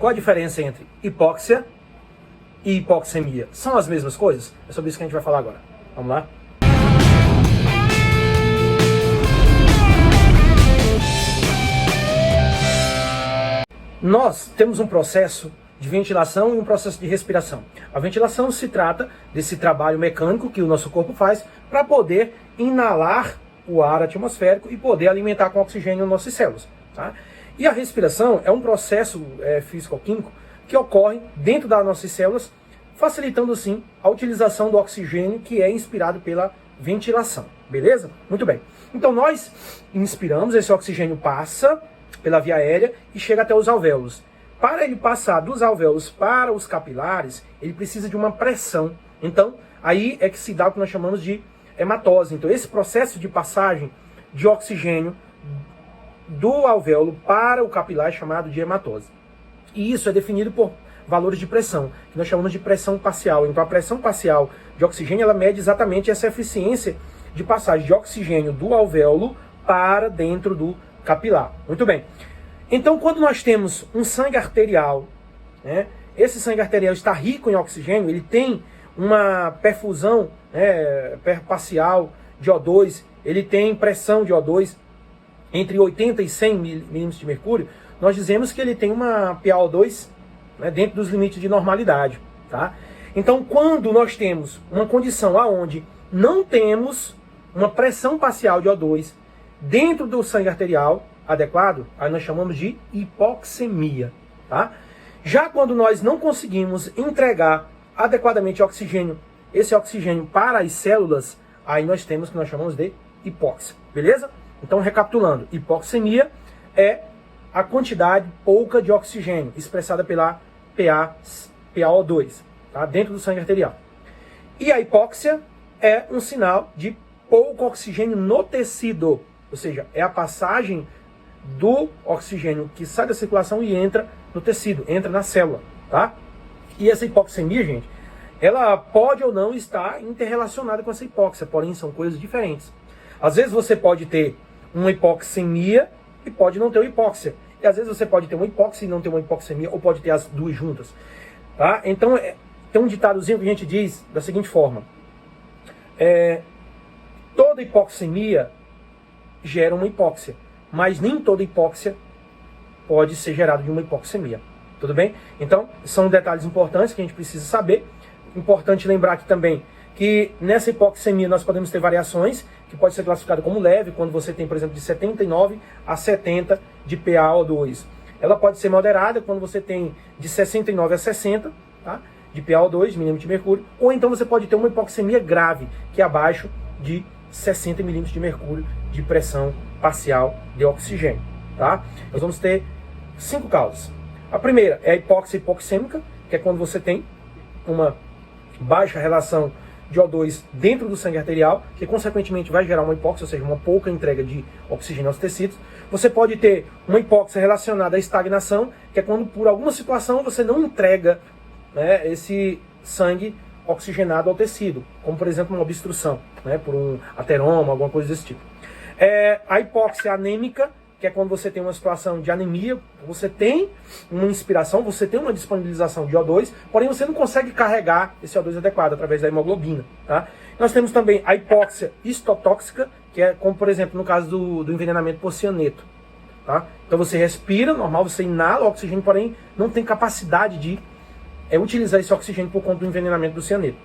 Qual a diferença entre hipóxia e hipoxemia? São as mesmas coisas? É sobre isso que a gente vai falar agora. Vamos lá? Nós temos um processo de ventilação e um processo de respiração. A ventilação se trata desse trabalho mecânico que o nosso corpo faz para poder inalar o ar atmosférico e poder alimentar com oxigênio nossas células. Tá? E a respiração é um processo físico-químico que ocorre dentro das nossas células, facilitando assim a utilização do oxigênio que é inspirado pela ventilação. Beleza? Muito bem. Então nós inspiramos, esse oxigênio passa pela via aérea e chega até os alvéolos. Para ele passar dos alvéolos para os capilares, ele precisa de uma pressão. Então, aí é que se dá o que nós chamamos de hematose. Então, esse processo de passagem de oxigênio do alvéolo para o capilar é chamado de hematose. E isso é definido por valores de pressão, que nós chamamos de pressão parcial. Então, a pressão parcial de oxigênio, ela mede exatamente essa eficiência de passagem de oxigênio do alvéolo para dentro do capilar. Muito bem. Então, quando nós temos um sangue arterial, né, esse sangue arterial está rico em oxigênio, ele tem uma perfusão parcial de O2, ele tem pressão de O2 entre 80 e 100 milímetros de mercúrio, nós dizemos que ele tem uma PaO2 dentro dos limites de normalidade. Tá? Então, quando nós temos uma condição onde não temos uma pressão parcial de O2 dentro do sangue arterial adequado, aí nós chamamos de hipoxemia. Tá? Já quando nós não conseguimos entregar adequadamente oxigênio, esse oxigênio para as células, aí nós temos o que nós chamamos de hipóxia. Beleza? Então, recapitulando, hipoxemia é a quantidade pouca de oxigênio expressada pela PaO2, tá? Dentro do sangue arterial. E a hipóxia é um sinal de pouco oxigênio no tecido, ou seja, é a passagem do oxigênio que sai da circulação e entra no tecido, entra na célula, tá? E essa hipoxemia, gente, ela pode ou não estar interrelacionada com essa hipóxia, porém são coisas diferentes. Às vezes você pode ter uma hipoxemia e pode não ter uma hipóxia. E às vezes você pode ter uma hipóxia e não ter uma hipoxemia, ou pode ter as duas juntas, tá? Então, tem um ditadozinho que a gente diz da seguinte forma: toda hipoxemia gera uma hipóxia, mas nem toda hipóxia pode ser gerada de uma hipoxemia. Tudo bem? Então, são detalhes importantes que a gente precisa saber. Importante lembrar aqui também que nessa hipoxemia nós podemos ter variações, que pode ser classificada como leve, quando você tem, por exemplo, de 79 a 70 de PaO2. Ela pode ser moderada, quando você tem de 69 a 60, tá? De PaO2, milímetros de mercúrio. Ou então você pode ter uma hipoxemia grave, que é abaixo de 60 milímetros de mercúrio de pressão parcial de oxigênio. Tá? Nós vamos ter 5 causas. A primeira é a hipóxia hipoxêmica, que é quando você tem uma baixa relação de O2 dentro do sangue arterial, que consequentemente vai gerar uma hipóxia, ou seja, uma pouca entrega de oxigênio aos tecidos. Você pode ter uma hipóxia relacionada à estagnação, que é quando por alguma situação você não entrega, né, esse sangue oxigenado ao tecido, como por exemplo uma obstrução, né, por um ateroma, alguma coisa desse tipo. A hipóxia anêmica, que é quando você tem uma situação de anemia, você tem uma inspiração, você tem uma disponibilização de O2, porém você não consegue carregar esse O2 adequado através da hemoglobina. Tá? Nós temos também a hipóxia histotóxica, que é como, por exemplo, no caso do envenenamento por cianeto. Tá? Então você respira, normal, você inala o oxigênio, porém não tem capacidade de utilizar esse oxigênio por conta do envenenamento do cianeto.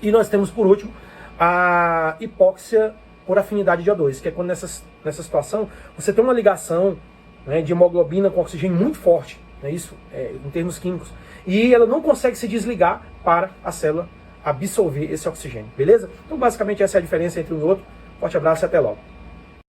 E nós temos, por último, a hipóxia por afinidade de O2, que é quando nessa situação você tem uma ligação, né, de hemoglobina com oxigênio muito forte, né, isso em termos químicos, e ela não consegue se desligar para a célula absorver esse oxigênio, beleza? Então basicamente essa é a diferença entre um e outro. Forte abraço e até logo.